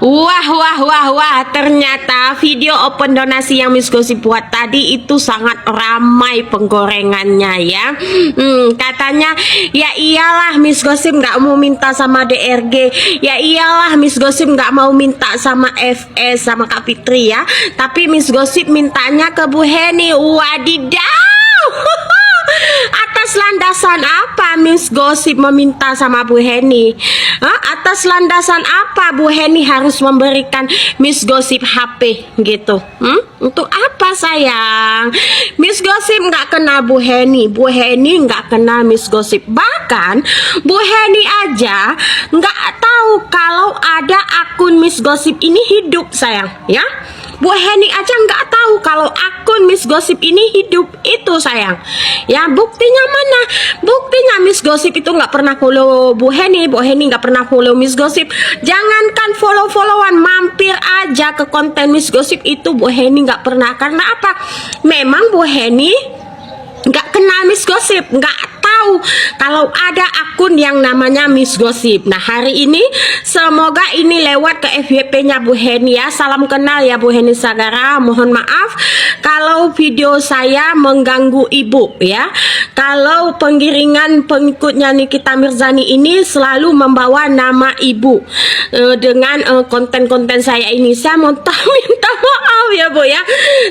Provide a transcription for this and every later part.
Wah, wah, wah, wah, ternyata video open donasi yang Miss Gosip buat tadi itu sangat ramai penggorengannya ya. Katanya ya iyalah Miss Gosip nggak mau minta sama DRG, ya iyalah Miss Gosip nggak mau minta sama FS sama Kak Fitri ya, tapi Miss Gosip mintanya ke Bu Heni. Wadidaw. Atas landasan apa Miss Gosip meminta sama Bu Heni? Atas landasan apa Bu Heni harus memberikan Miss Gosip HP gitu? Untuk apa sayang? Miss Gosip nggak kena Bu Heni, Bu Heni nggak kena Miss Gosip. Bahkan Bu Heni aja nggak tahu kalau ada akun Miss Gosip ini hidup sayang ya. Bu Heni aja nggak tahu kalau akun Miss Gosip ini hidup itu sayang ya. Buktinya mana? Buktinya Miss Gosip itu nggak pernah follow Bu Heni, Bu Heni nggak pernah follow Miss Gosip. Jangankan follow-followan, mampir aja ke konten Miss Gosip itu Bu Heni nggak pernah. Karena apa? Memang Bu Heni nggak kenal Miss Gosip, nggak tahu kalau ada akun yang namanya Miss Gosip. Nah hari ini semoga ini lewat ke FYP-nya Bu Heni ya. Salam kenal ya Bu Heni Sagara. Mohon maaf kalau video saya mengganggu ibu ya. Kalau penggiringan pengikutnya Nikita Mirzani ini selalu membawa nama ibu dengan konten-konten saya ini, saya minta maaf ya Bu ya.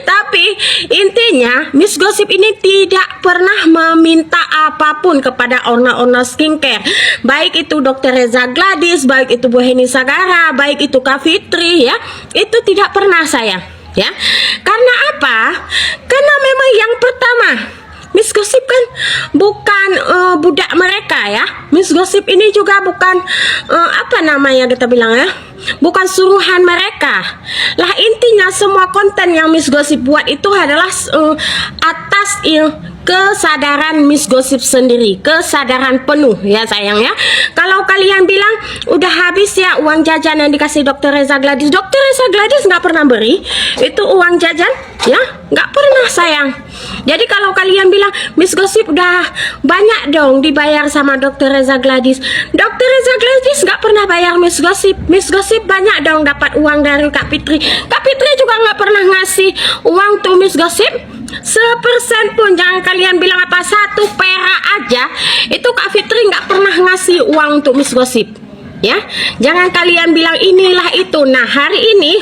Tapi intinya Miss Gosip ini tidak pernah meminta apapun kepada owner-owner skincare, baik itu Dr. Reza Gladys, baik itu Bu Heni Sagara, baik itu Kak Fitri ya, itu tidak pernah saya ya. Karena apa? Karena memang yang pertama Miss Gosip kan bukan budak mereka ya. Miss Gosip ini juga bukan apa namanya kita bilang ya, bukan suruhan mereka. Lah intinya semua konten yang Miss Gosip buat itu adalah atas kesadaran Miss Gosip sendiri, kesadaran penuh ya sayang ya. Kalau kalian bilang udah habis ya uang jajan yang dikasih Dr. Reza Gladys, Dr. Reza Gladys nggak pernah beri itu uang jajan ya, nggak pernah sayang. Jadi kalau kalian bilang Miss Gosip udah banyak dong dibayar sama Dr. Reza Gladys, Dr. Reza Gladys nggak pernah bayar Miss Gosip. Miss Gosip banyak dong dapat uang dari Kak Fitri. Kak Fitri juga nggak pernah ngasih uang tuh Miss Gosip sepersen pun. Jangan kalian bilang apa, 1 perak aja itu Kak Fitri nggak pernah ngasih uang untuk Miss Gosip ya. Jangan kalian bilang inilah itu. Nah hari ini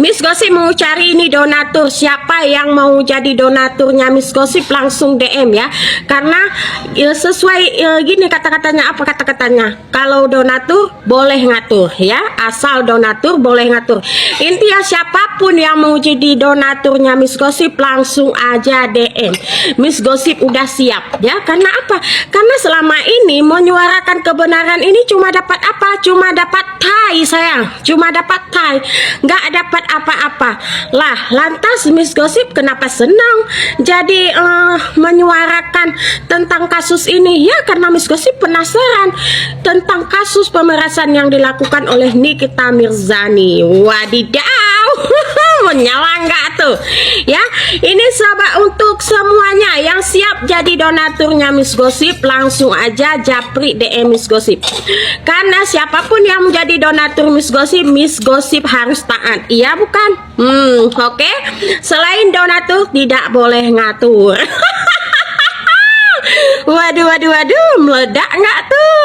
Miss Gosip mau cari ini donatur. Siapa yang mau jadi donaturnya Miss Gosip langsung DM ya. Karena sesuai gini kata-katanya, apa kata-katanya, kalau donatur boleh ngatur ya, asal donatur boleh ngatur. Intinya siapapun yang mau jadi donaturnya Miss Gosip langsung aja DM. Miss Gosip udah siap ya. Karena apa? Karena selama ini menyuarakan kebenaran ini cuma dapat apa? Cuma dapat tai sayang, cuma dapat tai, nggak dapat apa-apa. Lah lantas Miss Gosip kenapa senang jadi menyuarakan tentang kasus ini ya? Karena Miss Gosip penasaran tentang kasus pemerasan yang dilakukan oleh Nikita Mirzani. Wadidaw. Menyala nggak tuh ya? Ini sahabat untuk semuanya yang siap jadi donaturnya Miss Gosip langsung aja japri DM Miss Gosip. Karena siapapun yang menjadi donatur Miss Gosip harus taat, iya bukan? Oke. Selain donatur tidak boleh ngatur. Waduh, meledak nggak tuh?